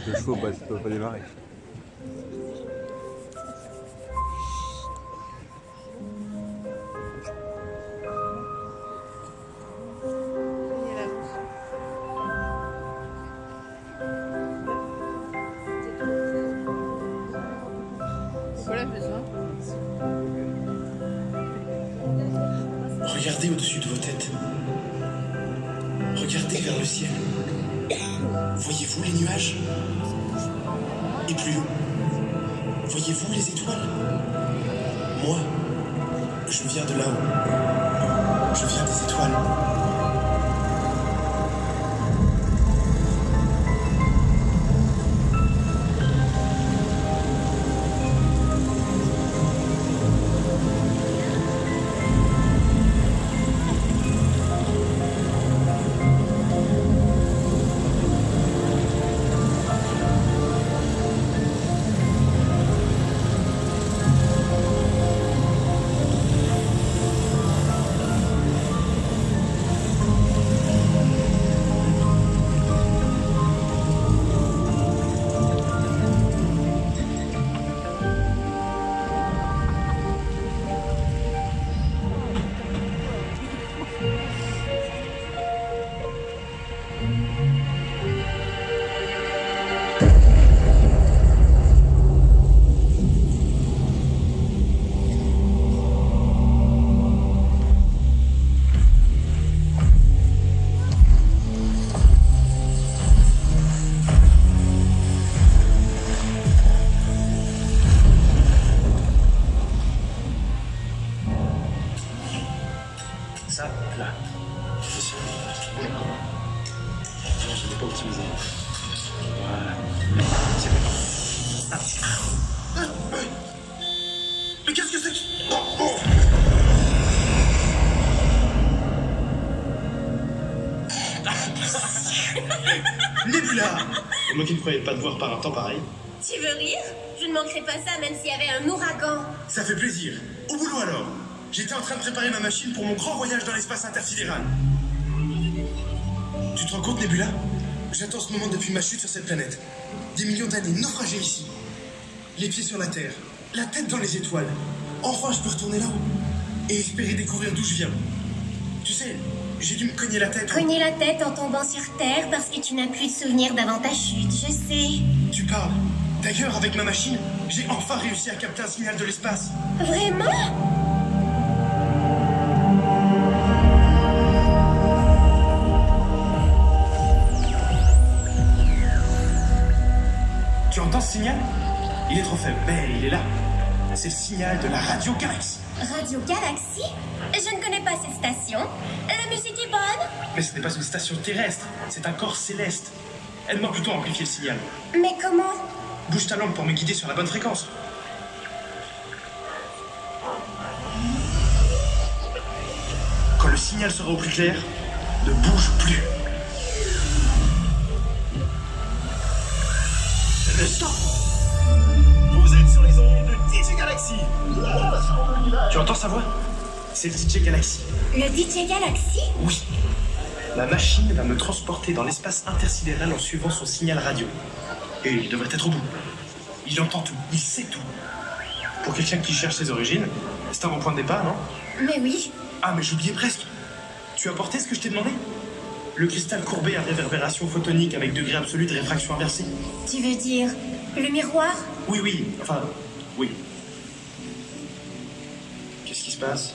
Le chevaux ne peut pas démarrer. Regardez au-dessus de vos têtes. Regardez vers le ciel. Voyez-vous les nuages? Et plus haut, voyez-vous les étoiles? Moi, je viens de là-haut. Je viens des étoiles. Ça, là. C'est sûr. D'accord. Non, je ne l'ai pas optimisé. Voilà. C'est bon. Ah. Mais qu'est-ce que c'est que... Nebula! Moi qui ne croyais pas te voir par un temps pareil. Tu veux rire? Je ne manquerais pas ça même s'il y avait un ouragan. Ça fait plaisir. Au boulot alors. J'étais en train de préparer ma machine pour mon grand voyage dans l'espace intersidéral. Tu te rends compte, Nebula? J'attends ce moment depuis ma chute sur cette planète. Des millions d'années naufragées ici. Les pieds sur la Terre, la tête dans les étoiles. Enfin, je peux retourner là-haut et espérer découvrir d'où je viens. Tu sais, j'ai dû me cogner la tête. Cogner la tête en tombant sur Terre parce que tu n'as plus de souvenir d'avant ta chute, je sais. Tu parles. D'ailleurs, avec ma machine, j'ai enfin réussi à capter un signal de l'espace. Vraiment? Tu entends ce signal? Il est trop faible, mais il est là. C'est le signal de la Radio Galaxie. Radio Galaxie? Je ne connais pas cette station. La musique est bonne? Mais ce n'est pas une station terrestre, c'est un corps céleste. Aide-moi plutôt à amplifier le signal. Mais comment? Bouge ta langue pour me guider sur la bonne fréquence. Quand le signal sera au plus clair, ne bouge plus. Stop! Vous êtes sur les ondes de DJ Galaxy. Tu entends sa voix? C'est le DJ Galaxy. Le DJ Galaxy? Oui. Ma machine va me transporter dans l'espace intersidéral en suivant son signal radio. Et il devrait être au bout. Il entend tout, il sait tout. Pour quelqu'un qui cherche ses origines, c'est un bon point de départ, non? Mais oui. Ah, mais j'oubliais presque. Tu as porté ce que je t'ai demandé? Le cristal courbé à réverbération photonique avec degré absolu de réfraction inversée. Tu veux dire le miroir? Oui, oui, enfin, oui. Qu'est-ce qui se passe?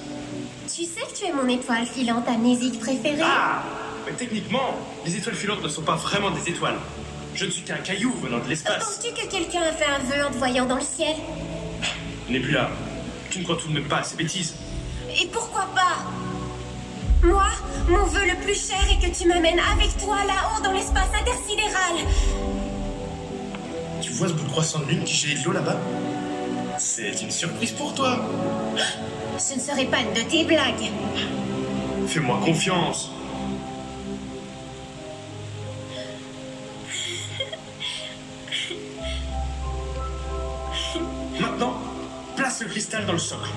Tu sais que tu es mon étoile filante amnésique préférée? Ah! Mais techniquement, les étoiles filantes ne sont pas vraiment des étoiles. Je ne suis qu'un caillou venant de l'espace. Penses-tu que quelqu'un a fait un vœu en te voyant dans le ciel? Nebula, tu ne crois tout de même pas à ces bêtises? Et pourquoi pas? Moi, mon vœu le plus cher est que tu m'amènes avec toi là-haut dans l'espace intersidéral. Tu vois ce bout de croissant de lune qui gèle de l'eau là-bas? C'est une surprise pour toi. Ce ne serait pas une de tes blagues. Fais-moi confiance. Maintenant, place le cristal dans le socle.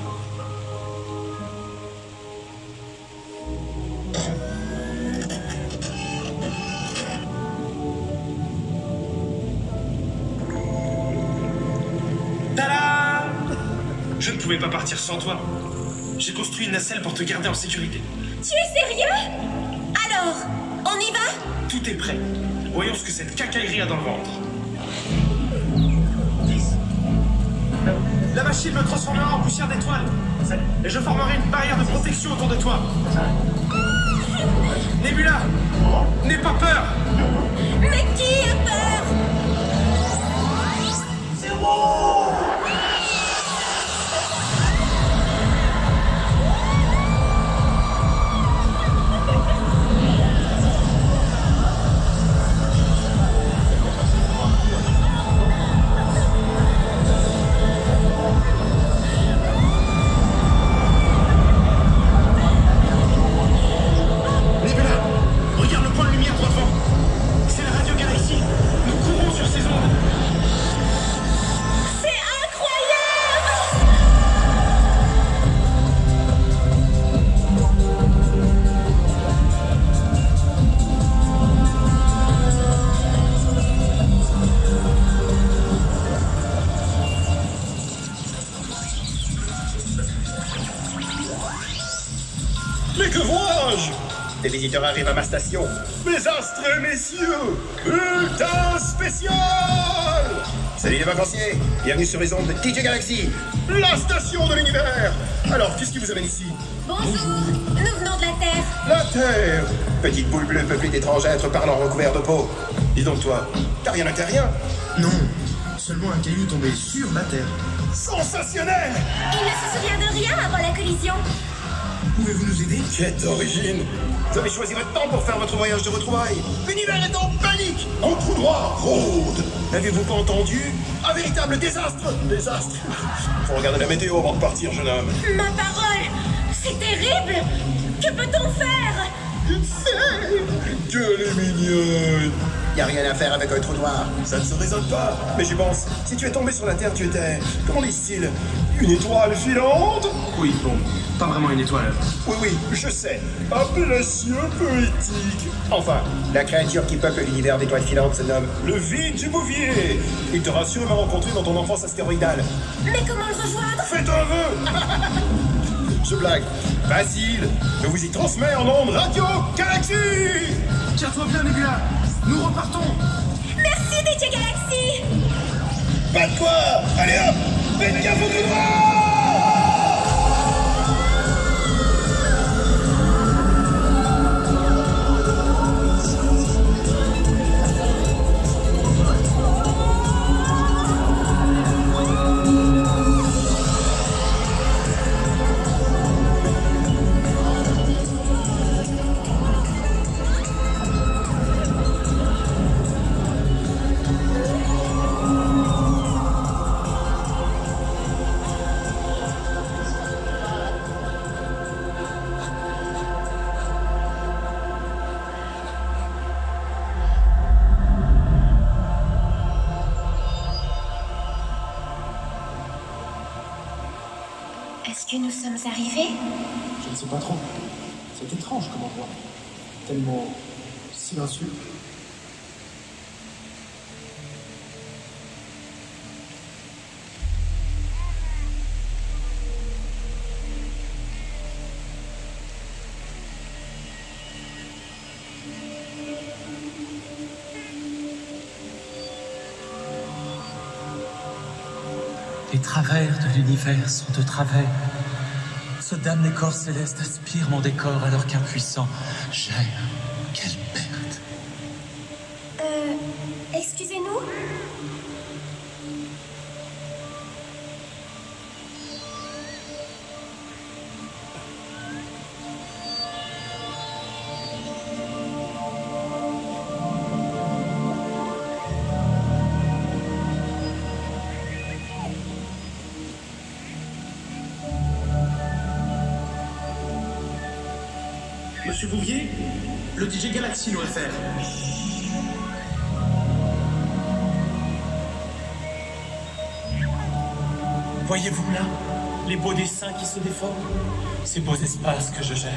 Tada! Je ne pouvais pas partir sans toi. J'ai construit une nacelle pour te garder en sécurité. Tu es sérieux? Alors, on y va? Tout est prêt. Voyons ce que cette cacaillerie a dans le ventre. La machine me transformera en poussière d'étoiles. Et je formerai une barrière de protection autour de toi. Nebula, n'aie pas peur. Mais qui a peur? Nebula, regarde le point de lumière droit devant. C'est la radio galaxie. Nous courons sur ces ondes. C'est incroyable! Mais que vois-je? Des visiteurs arrivent à ma station. Mes astres et messieurs, bulletin spécial! Salut les vacanciers, bienvenue sur les ondes de DJ Galaxy, la station de l'univers. Alors, qu'est-ce qui vous amène ici? Bonjour, nous venons de la Terre. La Terre, petite boule bleue peuplée d'étranges êtres parlant recouverts de peau. Dis donc toi, t'as rien à terrien? Non, seulement un caillou tombé sur la Terre. Sensationnel! Il ne se souvient de rien avant la collision. Pouvez-vous nous aider? Quelle origine! Vous avez choisi votre temps pour faire votre voyage de retrouvailles. L'univers est en panique! Un trou noir rôde! N'avez-vous pas entendu? Un véritable désastre! Désastre! Faut regarder la météo avant de partir, jeune homme. Ma parole, c'est terrible. Que peut-on faire? Qu'elle est mignonne! Y a rien à faire avec un trou noir. Ça ne se raisonne pas. Mais j'y pense. Si tu es tombé sur la Terre, tu étais... Comment disent-ils? Une étoile filante? Oui, bon, pas vraiment une étoile. Oui, oui, je sais. Appellation poétique. Enfin, la créature qui peuple l'univers d'étoiles filantes se nomme le vide du bouvier. Il t'aura sûrement rencontré dans ton enfance astéroïdale. Mais comment le rejoindre? Faites un vœu. Je blague. Facile. Je vous y transmets en ondes radio Galaxy. Tiens-toi bien, Nebula. Nous repartons. Merci, DJ Galaxy. Pas de quoi. Allez hop. Faites gaffe au trou noir. Est-ce que nous sommes arrivés? Je ne sais pas trop. C'est étrange comme endroit. Tellement silencieux. Les travers de l'univers sont de travers. Ce damné corps céleste aspire mon décor alors qu'impuissant, j'aime. Quelle perte. Excusez-nous? Monsieur Bouvier, le DJ Galaxy nous réfère. Voyez-vous là, les beaux dessins qui se déforment? Ces beaux espaces que je gère.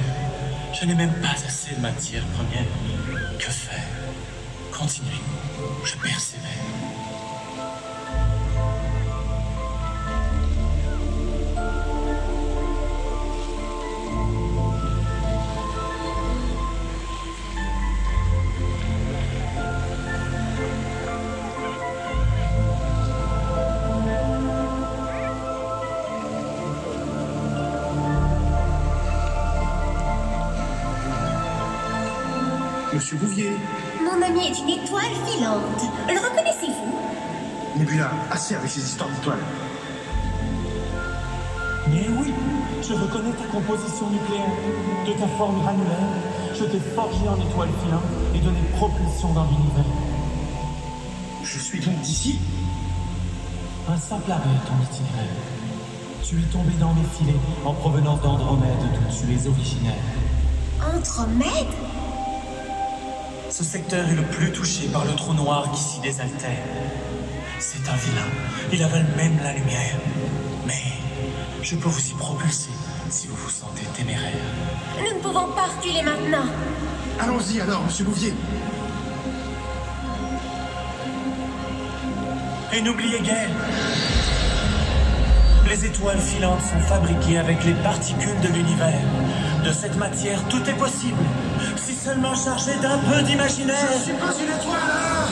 Je n'ai même pas assez de matière première. Que faire? Continuez. Je persévère. Monsieur Bouvier. Mon ami est une étoile filante. Le reconnaissez-vous? Nebula, assez avec ces histoires d'étoiles. Mais oui, je reconnais ta composition nucléaire. De ta forme granulaire, je t'ai forgé en étoile filante et donné propulsion dans l'univers. Je suis donc d'ici? Un simple arrêt est ton itinéraire. Tu es tombé dans mes filets en provenance d'Andromède, d'où tu es originaire. Andromède? Ce secteur est le plus touché par le trou noir qui s'y désaltère. C'est un vilain. Il avale même la lumière. Mais je peux vous y propulser si vous vous sentez téméraire. Nous ne pouvons pas reculer maintenant. Allons-y alors, monsieur Bouvier. Et n'oubliez guère, les étoiles filantes sont fabriquées avec les particules de l'univers. De cette matière, tout est possible, si seulement chargé d'un peu d'imaginaire. Je suis pas une étoile, hein!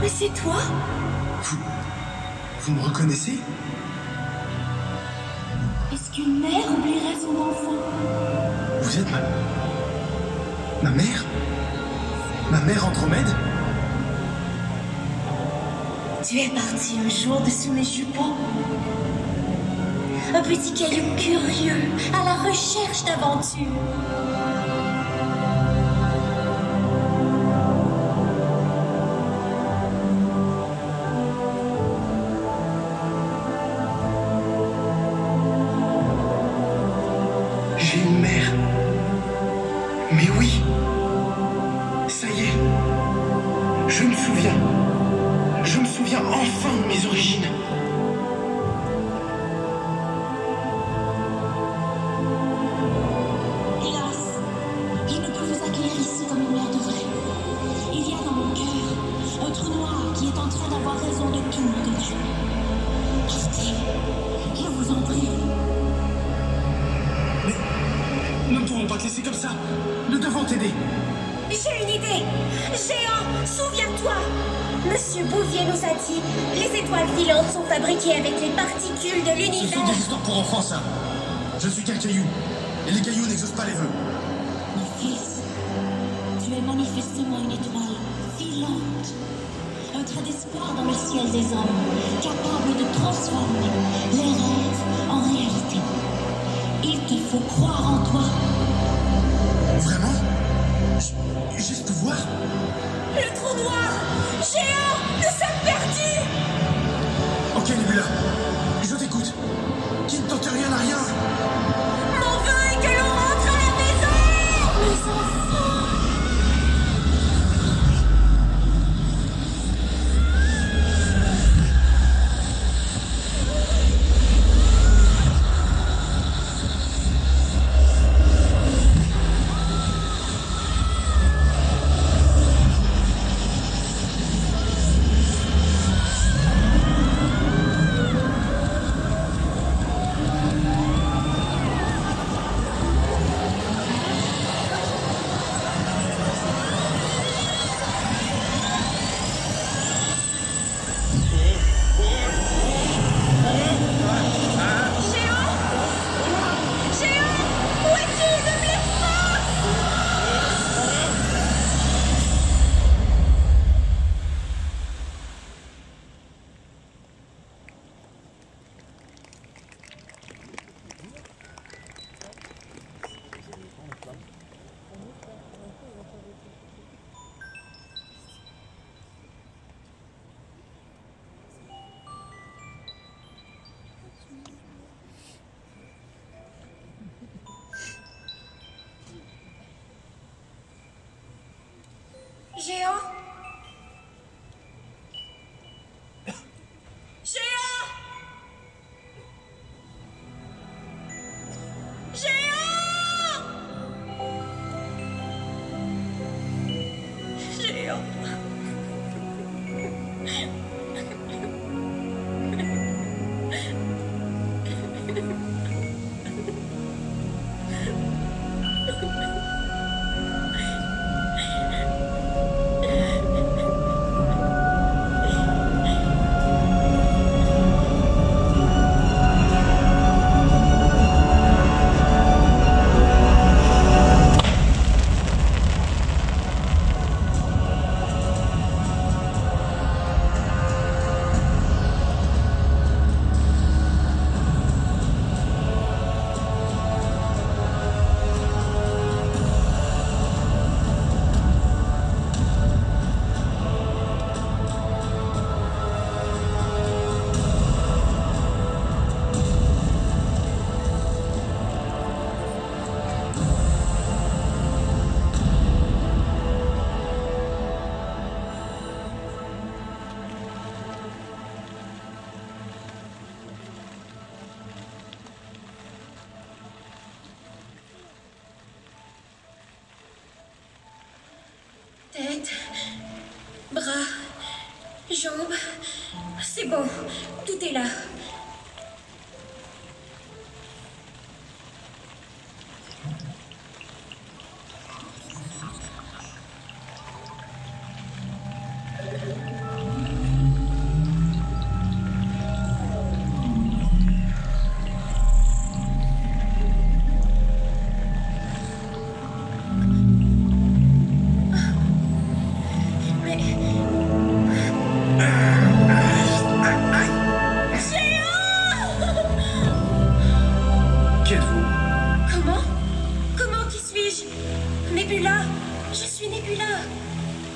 Mais c'est toi? Vous me reconnaissez? Est-ce qu'une mère oublierait son enfant? Vous êtes ma mère? Ma mère Andromède? Tu es parti un jour de sous mes jupons. Un petit caillou curieux, à la recherche d'aventure. J'ai une mère. Mais oui. Ça y est. Je me souviens. Je me souviens enfin de mes origines. Hélas, je ne peux vous accueillir ici comme une mère devrait. Il y a dans mon cœur un trou noir qui est en train d'avoir raison de tout me détruire. Quittez, je vous en prie. Mais nous ne pouvons pas te laisser comme ça. Nous devons t'aider. J'ai une idée. Géant, souviens-toi. Monsieur Bouvier nous a dit, les étoiles filantes sont fabriquées avec les particules de Ce l'univers. sont des histoires pour enfants, ça. Je suis qu'un caillou. Et les cailloux n'exaucent pas les vœux. Mon fils, tu es manifestement une étoile filante. Un trait d'espoir dans le ciel des hommes, capable de transformer les rêves en réalité. Il te faut croire en toi. Vraiment? J'ai ce pouvoir? Le trou noir. Géant, nous sommes perdus. Ok, Nebula. Je t'écoute. Qui ne tente rien à rien. Mon vœu est que l'on rentre à la maison. Mes enfants. Tête, bras, jambes, c'est bon, tout est là.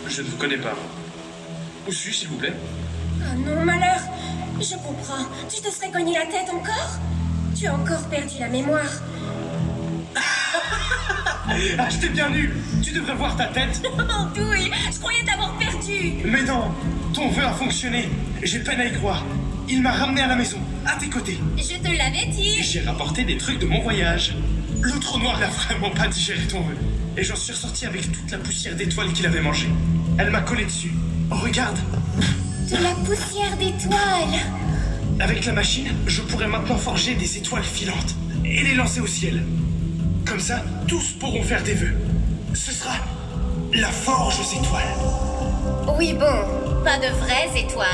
Je ne vous connais pas. Où suis-je, s'il vous plaît? Oh non, malheur. Je comprends. Tu te serais cogné la tête encore? Tu as encore perdu la mémoire. Ah, je t'ai bien eu. Tu devrais voir ta tête. Oh, douille, je croyais t'avoir perdu. Mais non, ton vœu a fonctionné. J'ai peine à y croire. Il m'a ramené à la maison, à tes côtés. Je te l'avais dit. J'ai rapporté des trucs de mon voyage. Le trou noir n'a vraiment pas digéré ton vœu. Et j'en suis ressorti avec toute la poussière d'étoiles qu'il avait mangée. Elle m'a collé dessus. Oh, regarde. De la poussière d'étoiles. Avec la machine, je pourrais maintenant forger des étoiles filantes et les lancer au ciel. Comme ça, tous pourront faire des vœux. Ce sera la forge aux étoiles. Oui, bon, pas de vraies étoiles.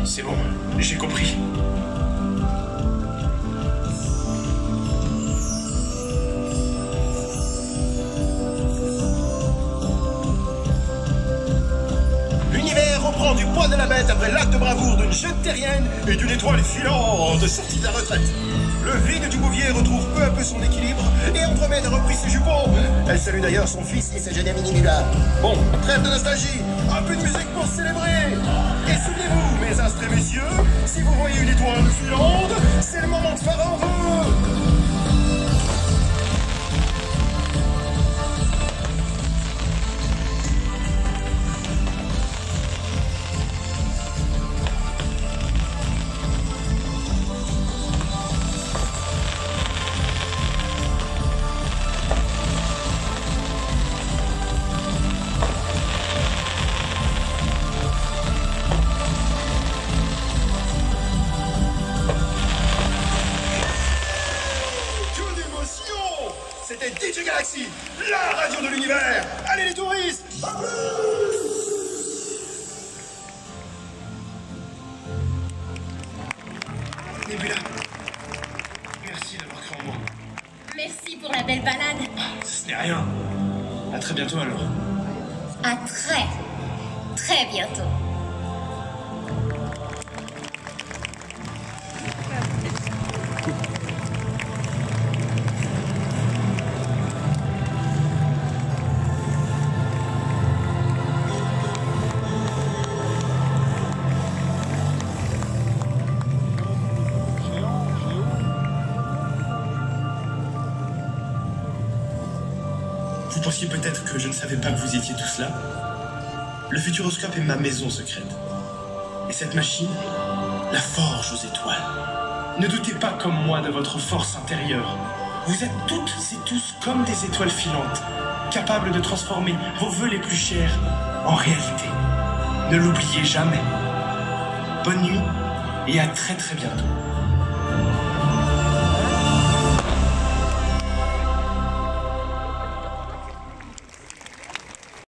C'est bon, j'ai compris. L'univers reprend du poids de la bête après l'acte de bravoure d'une jeune terrienne et d'une étoile filante sortie de la retraite. Le vide du bouvier retrouve peu à peu son équilibre et Andromède a repris ses jupons. Elle salue d'ailleurs son fils et ses génies minimula. Bon, trêve de nostalgie, un peu de musique pour célébrer. Et souvenez-vous, mes astres et messieurs, si vous voyez une étoile filante, c'est le moment de faire un vœu. C'était DJ Galaxy, la radio de l'univers. Allez les touristes, à plus! Nebula, merci d'avoir cru en moi. Merci pour la belle balade. Ce n'est rien. À très bientôt alors. À très, très bientôt. Vous pensiez peut-être que je ne savais pas que vous étiez tous là? Le Futuroscope est ma maison secrète. Et cette machine, la forge aux étoiles. Ne doutez pas comme moi de votre force intérieure. Vous êtes toutes et tous comme des étoiles filantes, capables de transformer vos vœux les plus chers en réalité. Ne l'oubliez jamais. bonne nuit et à très très bientôt.